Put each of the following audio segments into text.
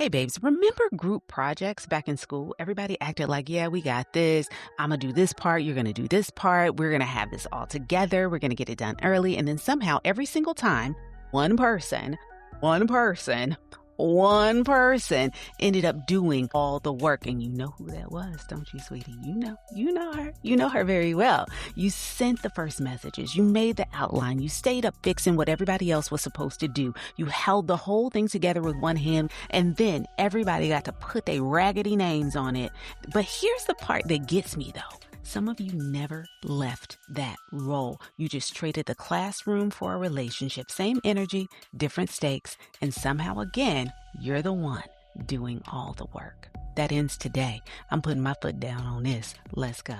Hey, babes, remember group projects back in school? Everybody acted like, yeah, we got this. I'm going to do this part. You're going to do this part. We're going to have this all together. We're going to get it done early. And then somehow, every single time, one person, one person, one person ended up doing all the work. And you know who that was, don't you, sweetie? You know her very well. You sent the first messages. You made the outline. You stayed up fixing what everybody else was supposed to do. You held the whole thing together with one hand. And then everybody got to put their raggedy names on it. But here's the part that gets me, though. Some of you never left that role. You just traded the classroom for a relationship. Same energy, different stakes, and somehow again, you're the one doing all the work. That ends today. I'm putting my foot down on this. Let's go.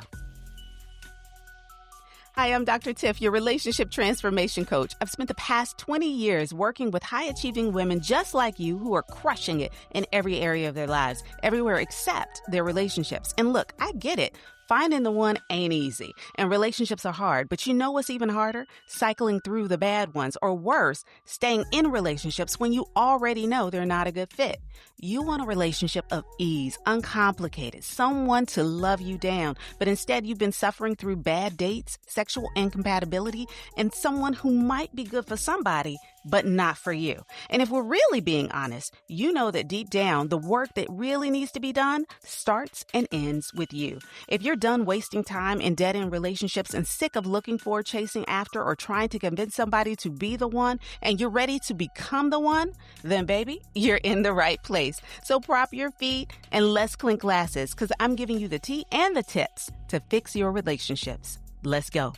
Hi, I'm Dr. Tiff, your relationship transformation coach. I've spent the past 20 years working with high-achieving women just like you who are crushing it in every area of their lives, everywhere except their relationships. And look, I get it. Finding the one ain't easy, and relationships are hard. But you know what's even harder? Cycling through the bad ones, or worse, staying in relationships when you already know they're not a good fit. You want a relationship of ease, uncomplicated, someone to love you down. But instead, you've been suffering through bad dates, sexual incompatibility, and someone who might be good for somebody, but not for you. And if we're really being honest, you know that deep down, the work that really needs to be done starts and ends with you. If you're done wasting time in dead-end relationships and sick of looking for, chasing after, or trying to convince somebody to be the one, and you're ready to become the one, then baby, you're in the right place. So prop your feet and let's clink glasses, because I'm giving you the tea and the tips to fix your relationships. Let's go.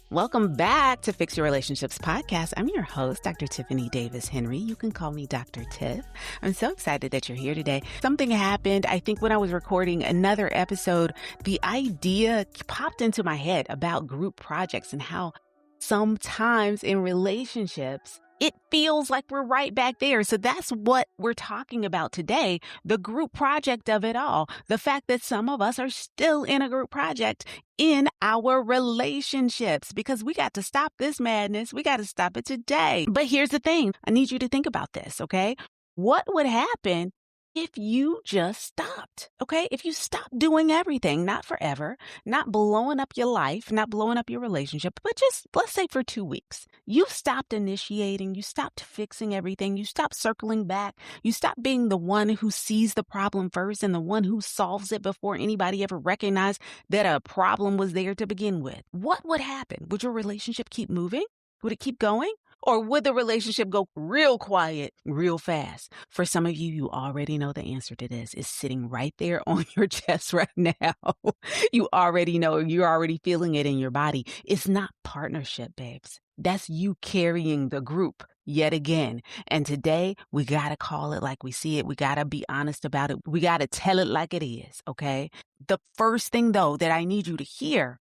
Welcome back to Fix Your Relationships podcast. I'm your host, Dr. Tiffany Davis Henry. You can call me Dr. Tiff. I'm so excited that you're here today. Something happened. I think when I was recording another episode, the idea popped into my head about group projects and how sometimes in relationships, it feels like we're right back there. So that's what we're talking about today, the group project of it all. The fact that some of us are still in a group project in our relationships, because we got to stop this madness. We got to stop it today. But here's the thing. I need you to think about this, okay? What would happen if you just stopped, okay? If you stopped doing everything, not forever, not blowing up your life, not blowing up your relationship, but just, let's say for 2 weeks, you stopped initiating, you stopped fixing everything, you stopped circling back, you stopped being the one who sees the problem first and the one who solves it before anybody ever recognized that a problem was there to begin with. What would happen? Would your relationship keep moving? Would it keep going? Or would the relationship go real quiet, real fast? For some of you, you already know the answer to this. It's sitting right there on your chest right now. You already know, you're already feeling it in your body. It's not partnership, babes. That's you carrying the group yet again. And today, we got to call it like we see it. We got to be honest about it. We got to tell it like it is, okay? The first thing, though, that I need you to hear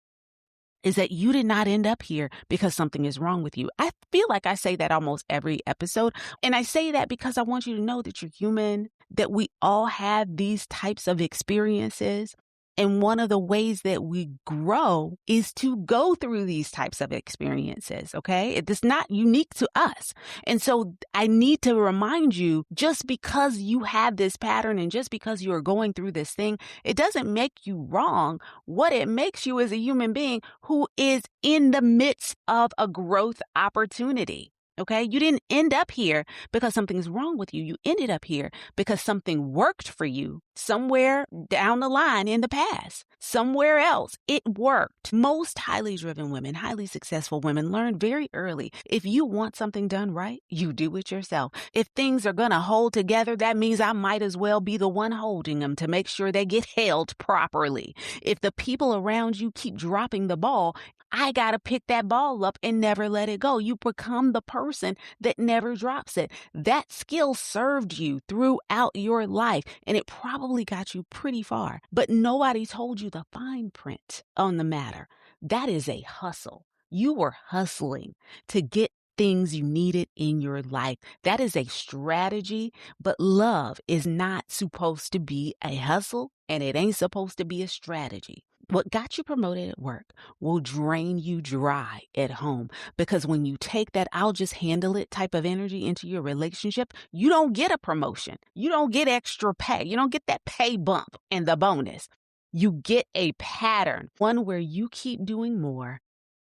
is that you did not end up here because something is wrong with you. I feel like I say that almost every episode. And I say that because I want you to know that you're human, that we all have these types of experiences. And one of the ways that we grow is to go through these types of experiences, okay? It's not unique to us. And so I need to remind you, just because you have this pattern and just because you are going through this thing, it doesn't make you wrong. What it makes you is a human being who is in the midst of a growth opportunity. Okay, you didn't end up here because something's wrong with you. You ended up here because something worked for you somewhere down the line in the past. Somewhere else, it worked. Most highly driven women, highly successful women learn very early. If you want something done right, you do it yourself. If things are going to hold together, that means I might as well be the one holding them to make sure they get held properly. If the people around you keep dropping the ball, I got to pick that ball up and never let it go. You become the person that never drops it. That skill served you throughout your life, and it probably got you pretty far. But nobody told you the fine print on the matter. That is a hustle. You were hustling to get things you needed in your life. That is a strategy, but love is not supposed to be a hustle, and it ain't supposed to be a strategy. What got you promoted at work will drain you dry at home, because when you take that "I'll just handle it" type of energy into your relationship, you don't get a promotion. You don't get extra pay. You don't get that pay bump and the bonus. You get a pattern, one where you keep doing more,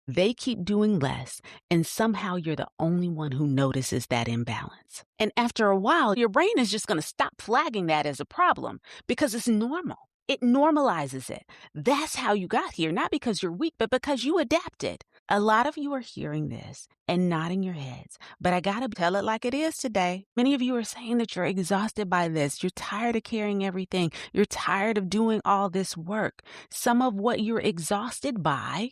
they keep doing less, and somehow you're the only one who notices that imbalance. And after a while, your brain is just going to stop flagging that as a problem because it's normal. It normalizes it. That's how you got here, not because you're weak, but because you adapted. A lot of you are hearing this and nodding your heads, but I gotta tell it like it is today. Many of you are saying that you're exhausted by this. You're tired of carrying everything. You're tired of doing all this work. Some of what you're exhausted by,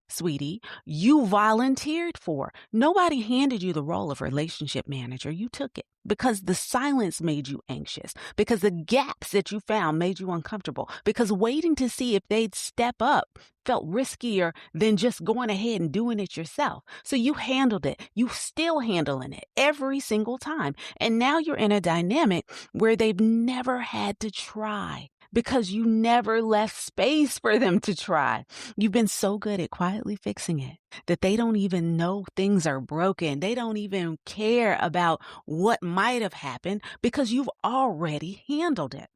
sweetie, you volunteered for. Nobody handed you the role of relationship manager. You took it because the silence made you anxious, because the gaps that you found made you uncomfortable, because waiting to see if they'd step up felt riskier than just going ahead and doing it yourself. So you handled it. You still handling it every single time. And now you're in a dynamic where they've never had to try, because you never left space for them to try. You've been so good at quietly fixing it that they don't even know things are broken. They don't even care about what might have happened because you've already handled it.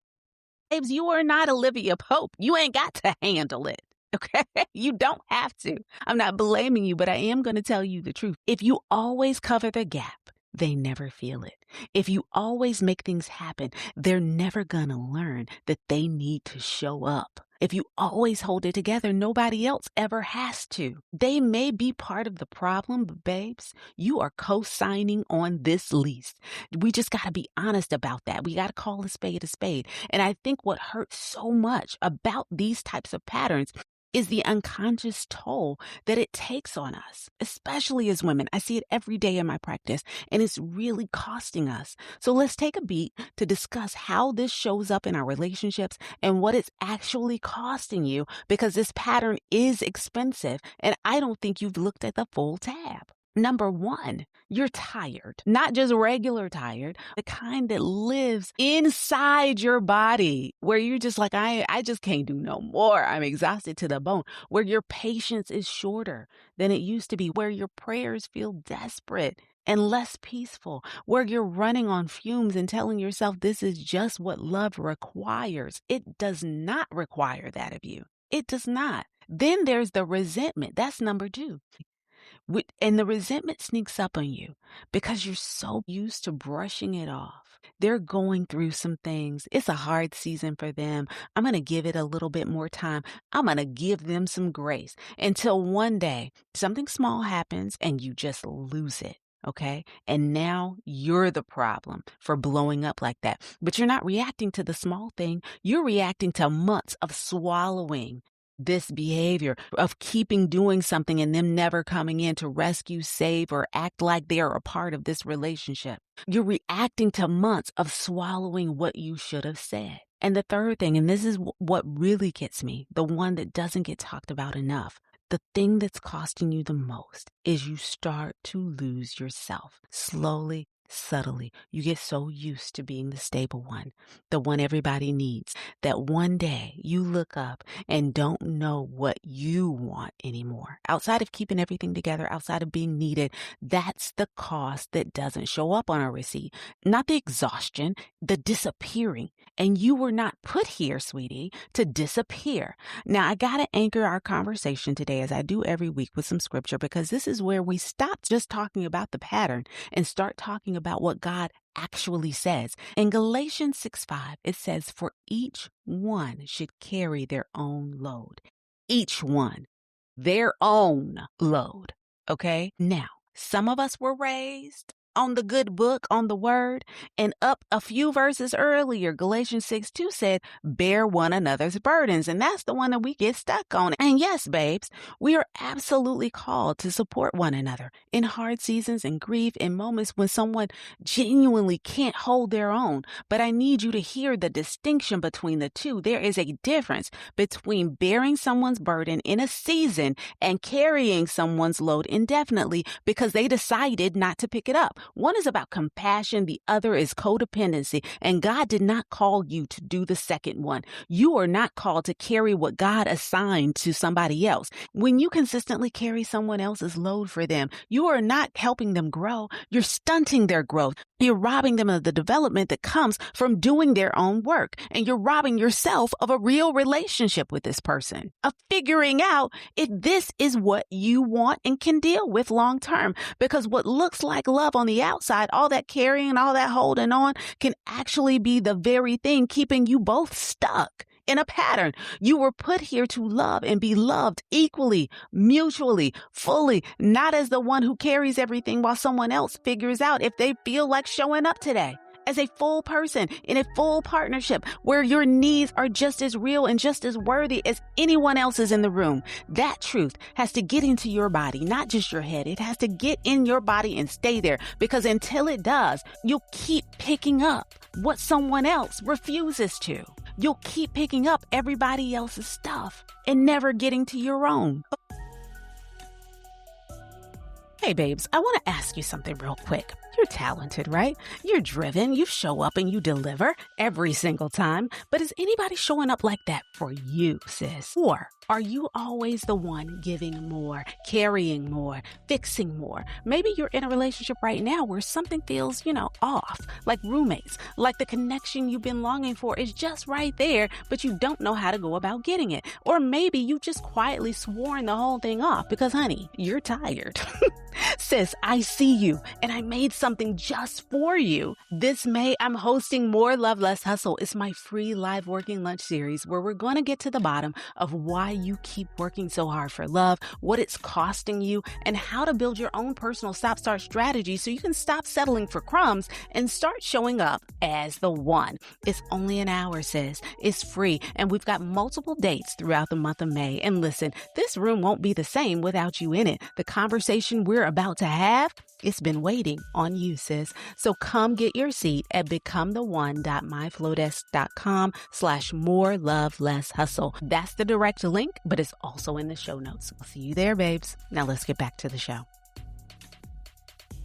Babes, you are not Olivia Pope. You ain't got to handle it. Okay? You don't have to. I'm not blaming you, but I am going to tell you the truth. If you always cover the gap, they never feel it. If you always make things happen, they're never gonna learn that they need to show up. If you always hold it together, nobody else ever has to. They may be part of the problem, but babes, you are co-signing on this lease. We just gotta be honest about that. We gotta call a spade a spade. And I think what hurts so much about these types of patterns is the unconscious toll that it takes on us, especially as women. I see it every day in my practice, and it's really costing us. So let's take a beat to discuss how this shows up in our relationships and what it's actually costing you, because this pattern is expensive, and I don't think you've looked at the full tab. Number one, you're tired, not just regular tired, the kind that lives inside your body, where you're just like, I just can't do no more. I'm exhausted to the bone, where your patience is shorter than it used to be, where your prayers feel desperate and less peaceful, where you're running on fumes and telling yourself this is just what love requires. It does not require that of you. It does not. Then there's the resentment. That's number two. And the resentment sneaks up on you because you're so used to brushing it off. They're going through some things. It's a hard season for them. I'm going to give it a little bit more time. I'm going to give them some grace until one day something small happens and you just lose it. Okay. And now you're the problem for blowing up like that. But you're not reacting to the small thing. You're reacting to months of swallowing this behavior, of keeping doing something and them never coming in to rescue, save, or act like they are a part of this relationship. You're reacting to months of swallowing what you should have said. And the third thing, and this is what really gets me, the one that doesn't get talked about enough, the thing that's costing you the most is you start to lose yourself slowly, subtly. You get so used to being the stable one, the one everybody needs, that one day you look up and don't know what you want anymore. Outside of keeping everything together, outside of being needed, that's the cost that doesn't show up on a receipt. Not the exhaustion, the disappearing. And you were not put here, sweetie, to disappear. Now, I got to anchor our conversation today, as I do every week, with some scripture, because this is where we stop just talking about the pattern and start talking about what God actually says. In Galatians 6:5, it says, "For each one should carry their own load." Each one, their own load. Okay? Now, some of us were raised on the good book, on the word, and up a few verses earlier, Galatians 6:2 said, "Bear one another's burdens." And that's the one that we get stuck on. And yes, babes, we are absolutely called to support one another in hard seasons and grief, in moments when someone genuinely can't hold their own. But I need you to hear the distinction between the two. There is a difference between bearing someone's burden in a season and carrying someone's load indefinitely because they decided not to pick it up. One is about compassion. The other is codependency. And God did not call you to do the second one. You are not called to carry what God assigned to somebody else. When you consistently carry someone else's load for them, you are not helping them grow. You're stunting their growth. You're robbing them of the development that comes from doing their own work. And you're robbing yourself of a real relationship with this person, of figuring out if this is what you want and can deal with long term. Because what looks like love on the outside, all that carrying, all that holding on, can actually be the very thing keeping you both stuck in a pattern. You were put here to love and be loved equally, mutually, fully, not as the one who carries everything while someone else figures out if they feel like showing up today. As a full person in a full partnership where your needs are just as real and just as worthy as anyone else's in the room. That truth has to get into your body, not just your head. It has to get in your body and stay there, because until it does, you'll keep picking up what someone else refuses to. You'll keep picking up everybody else's stuff and never getting to your own. Hey, babes, I want to ask you something real quick. You're talented, right? You're driven. You show up and you deliver every single time. But is anybody showing up like that for you, sis? Or are you always the one giving more, carrying more, fixing more? Maybe you're in a relationship right now where something feels, off, like roommates, like the connection you've been longing for is just right there, but you don't know how to go about getting it. Or maybe you just quietly sworn the whole thing off because, honey, you're tired. Sis, I see you, and I made something just for you. This May, I'm hosting More Love, Less Hustle. It's my free live working lunch series where we're going to get to the bottom of why you keep working so hard for love, what it's costing you, and how to build your own personal stop-start strategy so you can stop settling for crumbs and start showing up as the one. It's only an hour, sis. It's free, and we've got multiple dates throughout the month of May. And listen, this room won't be the same without you in it. The conversation we're about to have, it's been waiting on you, sis. So come get your seat at becometheone.myflowdesk.com/more love, less hustle. That's the direct link, but it's also in the show notes. I'll see you there, babes. Now let's get back to the show.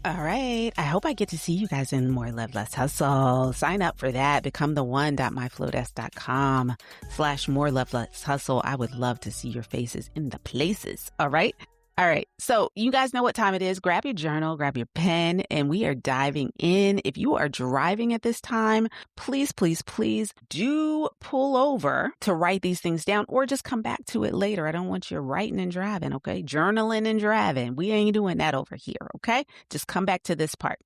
All right. I hope I get to see you guys in More Love, Less Hustle. Sign up for that. becometheone.myflowdesk.com/more love, less hustle. I would love to see your faces in the places. All right. All right. So you guys know what time it is. Grab your journal, grab your pen, and we are diving in. If you are driving at this time, please, please, please do pull over to write these things down, or just come back to it later. I don't want you writing and driving, okay? Journaling and driving. We ain't doing that over here, okay? Just come back to this part.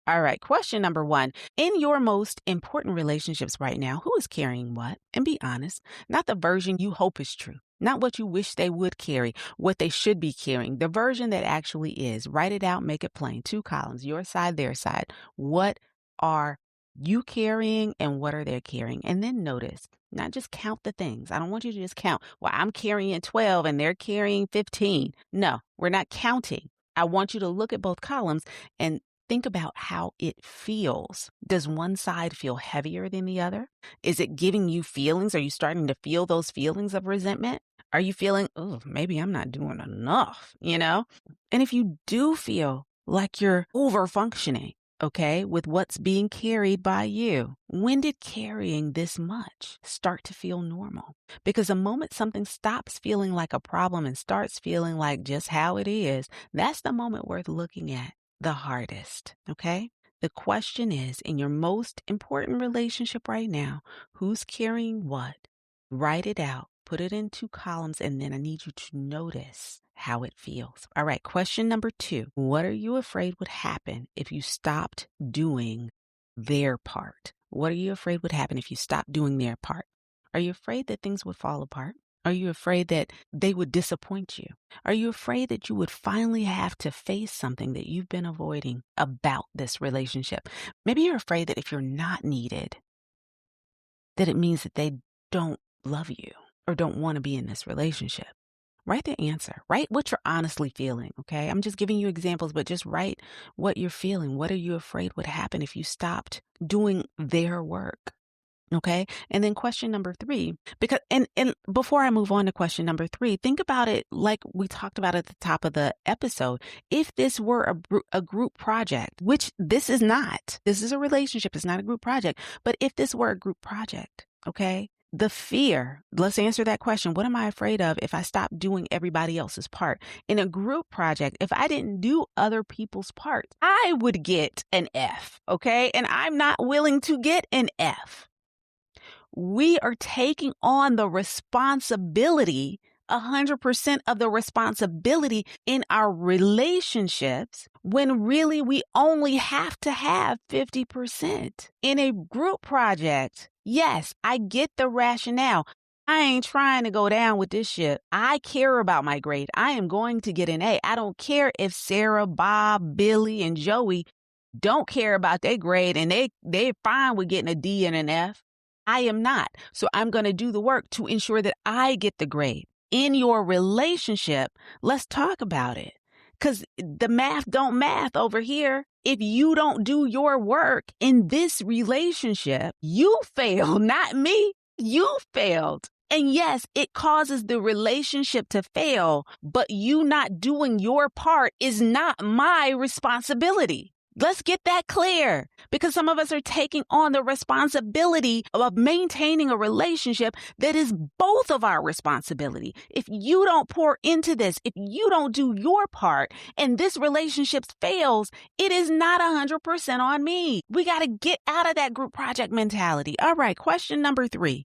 All right. Question number 1. In your most important relationships right now, who is carrying what? And be honest, not the version you hope is true. Not what you wish they would carry, what they should be carrying, the version that actually is. Write it out, make it plain. 2 columns, your side, their side. What are you carrying and what are they carrying? And then notice, not just count the things. I don't want you to just count, well, I'm carrying 12 and they're carrying 15. No, we're not counting. I want you to look at both columns and think about how it feels. Does one side feel heavier than the other? Is it giving you feelings? Are you starting to feel those feelings of resentment? Are you feeling, oh, maybe I'm not doing enough, And if you do feel like you're over functioning, okay, with what's being carried by you, when did carrying this much start to feel normal? Because the moment something stops feeling like a problem and starts feeling like just how it is, that's the moment worth looking at the hardest, okay? The question is, in your most important relationship right now, who's carrying what? Write it out, put it in 2 columns, and then I need you to notice how it feels. All right, question number 2. What are you afraid would happen if you stopped doing their part? What are you afraid would happen if you stopped doing their part? Are you afraid that things would fall apart? Are you afraid that they would disappoint you? Are you afraid that you would finally have to face something that you've been avoiding about this relationship? Maybe you're afraid that if you're not needed, that it means that they don't love you or don't want to be in this relationship. Write the answer. Write what you're honestly feeling, okay? I'm just giving you examples, but just write what you're feeling. What are you afraid would happen if you stopped doing their work? Okay. And then question number 3, because, and before I move on to question number 3, think about it like we talked about at the top of the episode. If this were a group project, which this is not, this is a relationship. It's not a group project. But if this were a group project, okay, the fear, let's answer that question. What am I afraid of if I stop doing everybody else's part? In a group project, if I didn't do other people's parts, I would get an F. Okay. And I'm not willing to get an F. We are taking on the responsibility, 100% of the responsibility in our relationships, when really we only have to have 50%. In a group project, yes, I get the rationale. I ain't trying to go down with this shit. I care about my grade. I am going to get an A. I don't care if Sarah, Bob, Billy, and Joey don't care about their grade and they're fine with getting a D and an F. I am not. So I'm going to do the work to ensure that I get the grade. In your relationship, let's talk about it. Because the math don't math over here. If you don't do your work in this relationship, you fail, not me. You failed. And yes, it causes the relationship to fail, but you not doing your part is not my responsibility. Let's get that clear, because some of us are taking on the responsibility of maintaining a relationship that is both of our responsibility. If you don't pour into this, if you don't do your part and this relationship fails, it is not 100% on me. We got to get out of that group project mentality. All right. Question number 3.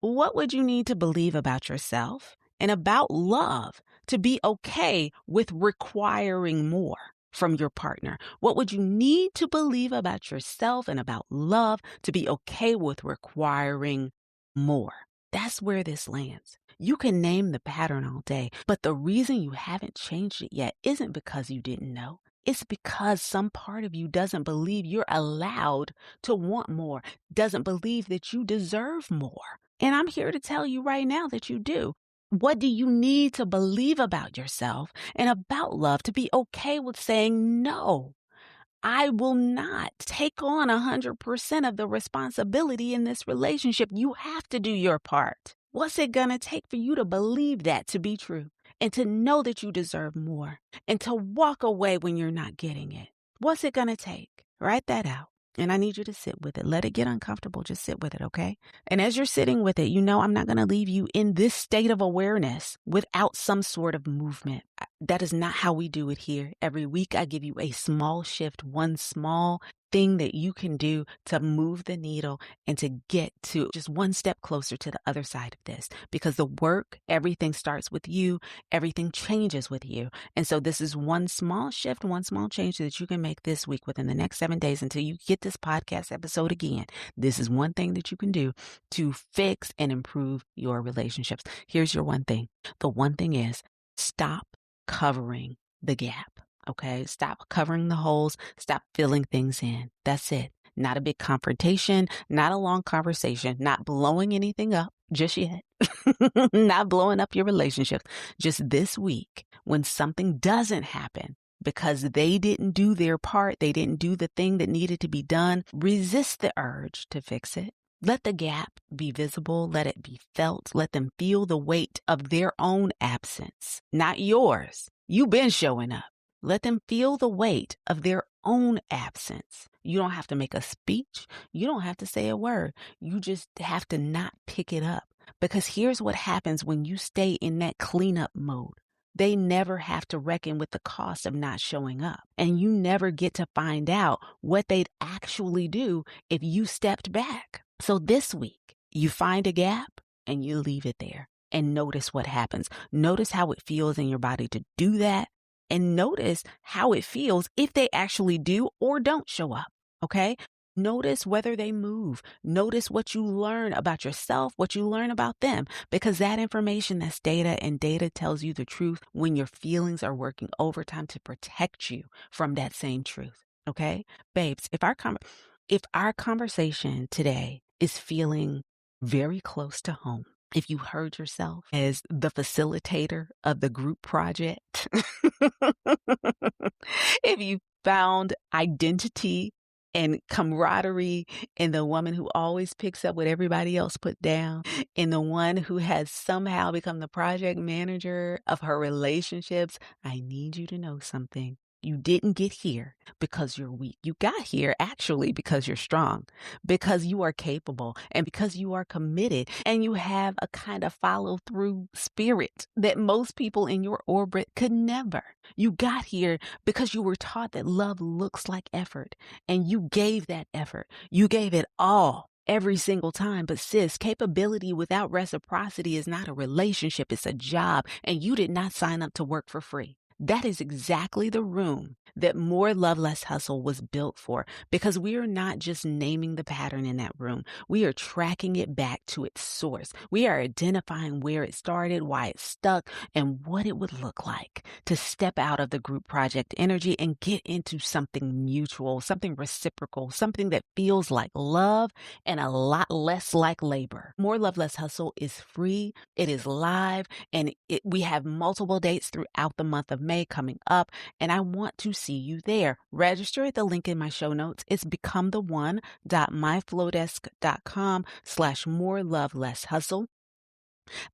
What would you need to believe about yourself and about love to be okay with requiring more from your partner? What would you need to believe about yourself and about love to be okay with requiring more? That's where this lands. You can name the pattern all day, but the reason you haven't changed it yet isn't because you didn't know. It's because some part of you doesn't believe you're allowed to want more, doesn't believe that you deserve more. And I'm here to tell you right now that you do. What do you need to believe about yourself and about love to be okay with saying, no, I will not take on 100% of the responsibility in this relationship. You have to do your part. What's it going to take for you to believe that to be true and to know that you deserve more and to walk away when you're not getting it? What's it going to take? Write that out. And I need you to sit with it. Let it get uncomfortable. Just sit with it, okay? And as you're sitting with it, I'm not going to leave you in this state of awareness without some sort of movement. That is not how we do it here. Every week, I give you a small shift, one small thing that you can do to move the needle and to get to just one step closer to the other side of this. Because the work, everything starts with you. Everything changes with you. And so this is one small shift, one small change that you can make this week within the next 7 days until you get this podcast episode again. This is one thing that you can do to fix and improve your relationships. Here's your one thing. The one thing is stop covering the gap. Okay. Stop covering the holes. Stop filling things in. That's it. Not a big confrontation, not a long conversation, not blowing anything up just yet, not blowing up your relationships. Just this week, when something doesn't happen because they didn't do their part, they didn't do the thing that needed to be done, resist the urge to fix it. Let the gap be visible. Let it be felt. Let them feel the weight of their own absence, not yours. You've been showing up. Let them feel the weight of their own absence. You don't have to make a speech. You don't have to say a word. You just have to not pick it up. Because here's what happens when you stay in that cleanup mode. They never have to reckon with the cost of not showing up. And you never get to find out what they'd actually do if you stepped back. So this week, you find a gap and you leave it there and notice what happens. Notice how it feels in your body to do that. And notice how it feels if they actually do or don't show up, okay? Notice whether they move. Notice what you learn about yourself, what you learn about them, because that information, that's data, and data tells you the truth when your feelings are working overtime to protect you from that same truth, okay? Babes, if our conversation today is feeling very close to home, if you heard yourself as the facilitator of the group project, if you found identity and camaraderie, in the woman who always picks up what everybody else put down, in the one who has somehow become the project manager of her relationships, I need you to know something. You didn't get here because you're weak. You got here actually because you're strong, because you are capable, and because you are committed, and you have a kind of follow through spirit that most people in your orbit could never. You got here because you were taught that love looks like effort, and you gave that effort. You gave it all. Every single time. But sis, capability without reciprocity is not a relationship. It's a job. And you did not sign up to work for free. That is exactly the room that More Love, Less Hustle was built for, because we are not just naming the pattern in that room. We are tracking it back to its source. We are identifying where it started, why it stuck, and what it would look like to step out of the group project energy and get into something mutual, something reciprocal, something that feels like love and a lot less like labor. More Love, Less Hustle is free. It is live, and we have multiple dates throughout the month of May coming up, and I want to see you there. Register at the link in my show notes. It's becometheone.myflowdesk.com/more love less hustle.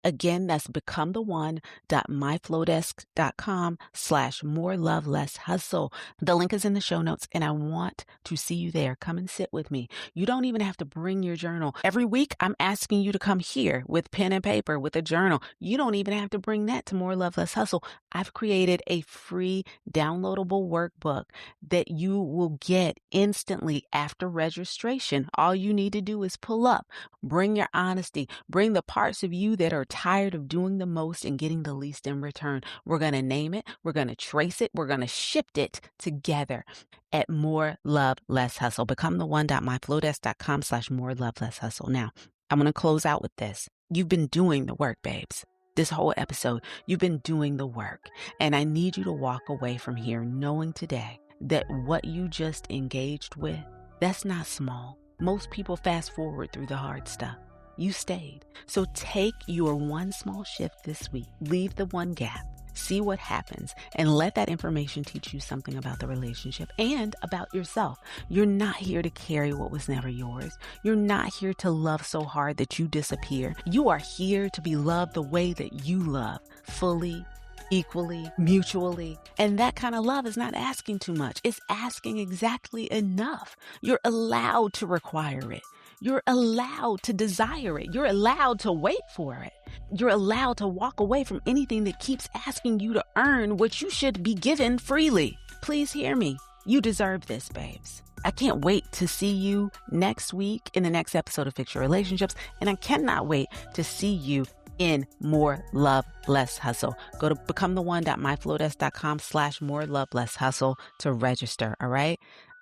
Again, that's becometheone.myflowdesk.com/more love less hustle. The link is in the show notes, and I want to see you there. Come and sit with me. You don't even have to bring your journal. Every week, I'm asking you to come here with pen and paper, with a journal. You don't even have to bring that to More Love, Less Hustle. I've created a free downloadable workbook that you will get instantly after registration. All you need to do is pull up, bring your honesty, bring the parts of you that are tired of doing the most and getting the least in return. We're going to name it. We're going to trace it. We're going to ship it together at More Love, Less Hustle. becometheone.myflowdesk.com/more love less hustle. Now, I'm going to close out with this. You've been doing the work, babes. This whole episode, you've been doing the work. And I need you to walk away from here knowing today that what you just engaged with, that's not small. Most people fast forward through the hard stuff. You stayed. So take your one small shift this week, leave the one gap, see what happens, and let that information teach you something about the relationship and about yourself. You're not here to carry what was never yours. You're not here to love so hard that you disappear. You are here to be loved the way that you love, fully, equally, mutually. And that kind of love is not asking too much. It's asking exactly enough. You're allowed to require it. You're allowed to desire it. You're allowed to wait for it. You're allowed to walk away from anything that keeps asking you to earn what you should be given freely. Please hear me. You deserve this, babes. I can't wait to see you next week in the next episode of Fix Your Relationships. And I cannot wait to see you in More Love, Less Hustle. Go to becometheone.myflowdesk.com/more love less hustle to register. All right.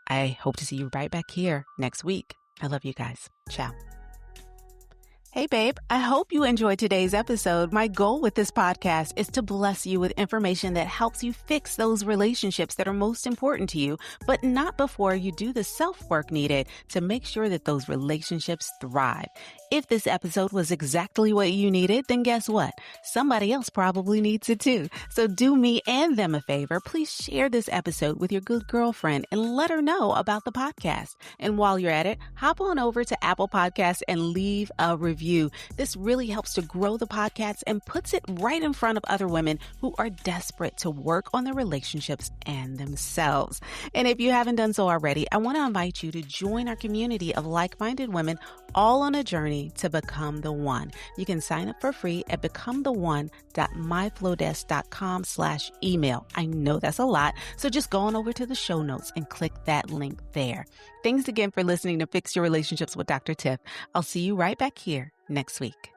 I hope to see you right back here next week. I love you guys. Ciao. Hey, babe, I hope you enjoyed today's episode. My goal with this podcast is to bless you with information that helps you fix those relationships that are most important to you, but not before you do the self-work needed to make sure that those relationships thrive. If this episode was exactly what you needed, then guess what? Somebody else probably needs it too. So do me and them a favor. Please share this episode with your good girlfriend and let her know about the podcast. And while you're at it, hop on over to Apple Podcasts and leave a review. This really helps to grow the podcast and puts it right in front of other women who are desperate to work on their relationships and themselves. And if you haven't done so already, I want to invite you to join our community of like-minded women all on a journey to become the one. You can sign up for free at becometheone.myflowdesk.com/email. I know that's a lot, so just go on over to the show notes and click that link there. Thanks again for listening to Fix Your Relationships with Dr. Tiff. I'll see you right back here next week.